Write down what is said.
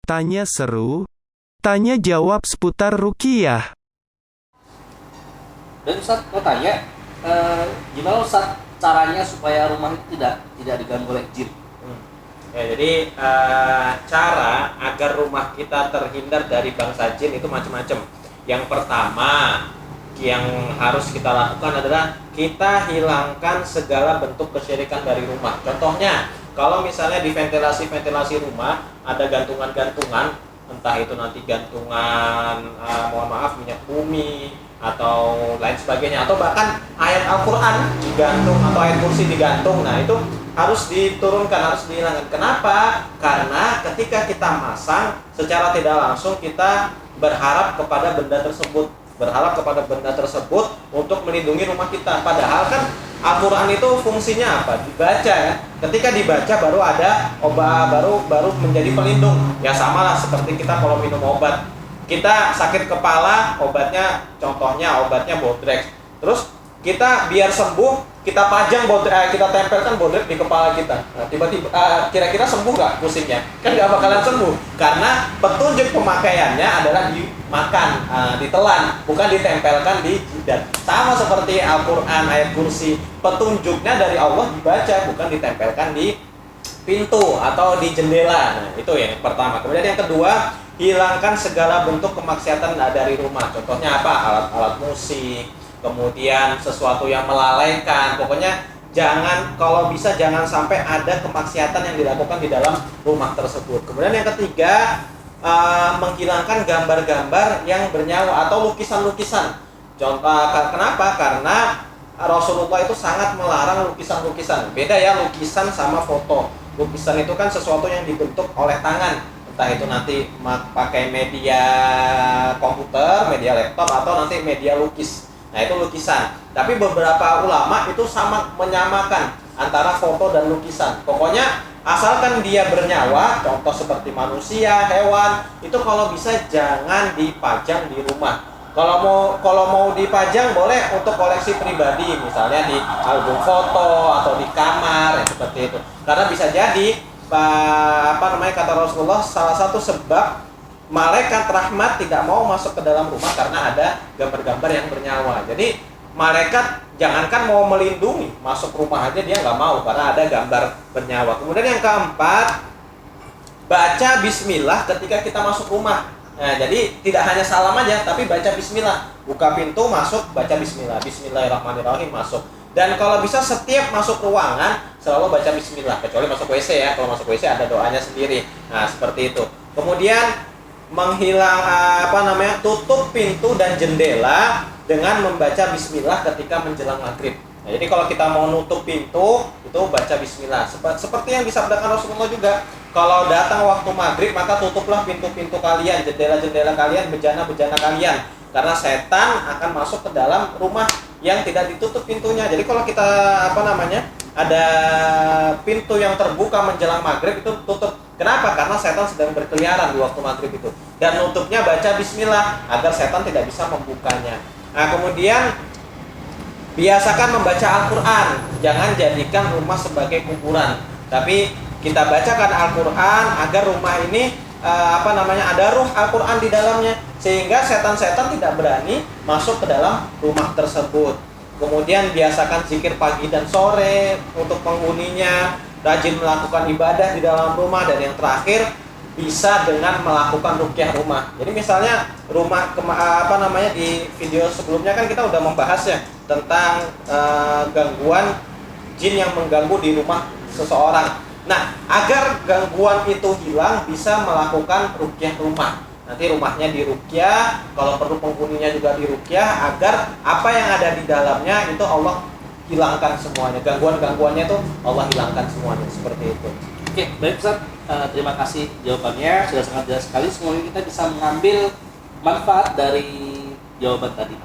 Tanya seru, tanya jawab seputar ruqyah. Dan Ustaz mau tanya, gimana Ustaz caranya supaya rumah itu tidak diganggu oleh jin? Ya, jadi cara agar rumah kita terhindar dari bangsa jin itu macam-macam. Yang pertama yang harus kita lakukan adalah kita hilangkan segala bentuk kesyirikan dari rumah. Contohnya, kalau misalnya di ventilasi rumah ada gantungan-gantungan, entah itu nanti gantungan mohon maaf minyak bumi atau lain sebagainya, atau bahkan ayat Al-Quran digantung atau ayat kursi digantung, nah itu harus diturunkan, harus dihilangkan. Kenapa? Karena ketika kita masang, secara tidak langsung kita berharap kepada benda tersebut untuk melindungi rumah kita. Padahal kan Al-Quran itu fungsinya apa? Dibaca kan? Ketika dibaca baru ada obat, baru menjadi pelindung. Ya samalah seperti kita kalau minum obat. Kita sakit kepala, contohnya obatnya Bodrex. Terus kita biar sembuh, kita kita tempelkan Bodrex di kepala kita. Nah, tiba-tiba kira-kira sembuh nggak pusingnya? Kan nggak bakalan sembuh. Karena petunjuk pemakaiannya adalah dimakan, ditelan, bukan ditempelkan di jidat. Sama seperti Al-Quran, ayat kursi, petunjuknya dari Allah dibaca, bukan ditempelkan di pintu atau di jendela. Nah, itu yang pertama. Kemudian yang kedua, hilangkan segala bentuk kemaksiatan dari rumah. Contohnya apa? Alat-alat musik, kemudian sesuatu yang melalaikan. Pokoknya kalau bisa jangan sampai ada kemaksiatan yang dilakukan di dalam rumah tersebut. Kemudian yang ketiga, menghilangkan gambar-gambar yang bernyawa atau lukisan-lukisan. Kenapa? Karena Rasulullah itu sangat melarang lukisan-lukisan. Beda ya lukisan sama foto. Lukisan itu kan sesuatu yang dibentuk oleh tangan, entah itu nanti pakai media komputer, media laptop, atau nanti media lukis. Nah, itu lukisan. Tapi beberapa ulama itu menyamakan antara foto dan lukisan. Pokoknya asalkan dia bernyawa, contoh seperti manusia, hewan, itu kalau bisa jangan dipajang di rumah. Kalau mau dipajang boleh untuk koleksi pribadi, misalnya di album foto atau di kamar, seperti itu. Karena bisa jadi kata Rasulullah, salah satu sebab malaikat rahmat tidak mau masuk ke dalam rumah karena ada gambar-gambar yang bernyawa. Jadi malaikat jangankan mau melindungi, masuk rumah aja dia nggak mau karena ada gambar bernyawa. Kemudian yang keempat, baca bismillah ketika kita masuk rumah. Nah, jadi tidak hanya salam aja, tapi baca bismillah. Buka pintu, masuk, baca bismillah. Bismillahirrahmanirrahim, masuk. Dan kalau bisa setiap masuk ruangan, selalu baca bismillah. Kecuali masuk WC ya, kalau masuk WC ada doanya sendiri. Nah, seperti itu. Kemudian, tutup pintu dan jendela dengan membaca bismillah ketika menjelang maghrib. Nah, jadi kalau kita mau nutup pintu, itu baca bismillah. Seperti yang disabdakan Rasulullah juga. Kalau datang waktu maghrib, maka tutuplah pintu-pintu kalian, jendela-jendela kalian, bejana-bejana kalian. Karena setan akan masuk ke dalam rumah yang tidak ditutup pintunya. Jadi kalau kita ada pintu yang terbuka menjelang maghrib, itu tutup. Kenapa? Karena setan sedang berkeliaran di waktu maghrib itu. Dan nutupnya baca bismillah agar setan tidak bisa membukanya. Nah, kemudian biasakan membaca Al-Quran. Jangan jadikan rumah sebagai kuburan, tapi kita bacakan Al-Quran agar rumah ini ada ruh Al-Quran di dalamnya, sehingga setan-setan tidak berani masuk ke dalam rumah tersebut. Kemudian biasakan zikir pagi dan sore untuk penghuninya, rajin melakukan ibadah di dalam rumah, dan yang terakhir bisa dengan melakukan ruqyah rumah. Jadi misalnya rumah di video sebelumnya kan kita udah membahas ya tentang gangguan jin yang mengganggu di rumah seseorang. Nah, agar gangguan itu hilang, bisa melakukan ruqyah rumah. Nanti rumahnya diruqyah, kalau perlu penghuninya juga diruqyah, agar apa yang ada di dalamnya itu Allah hilangkan semuanya. Gangguan-gangguannya itu Allah hilangkan semuanya, seperti itu. Oke, baik Ustaz. Terima kasih jawabannya, sudah sangat jelas sekali. Semoga kita bisa mengambil manfaat dari jawaban tadi.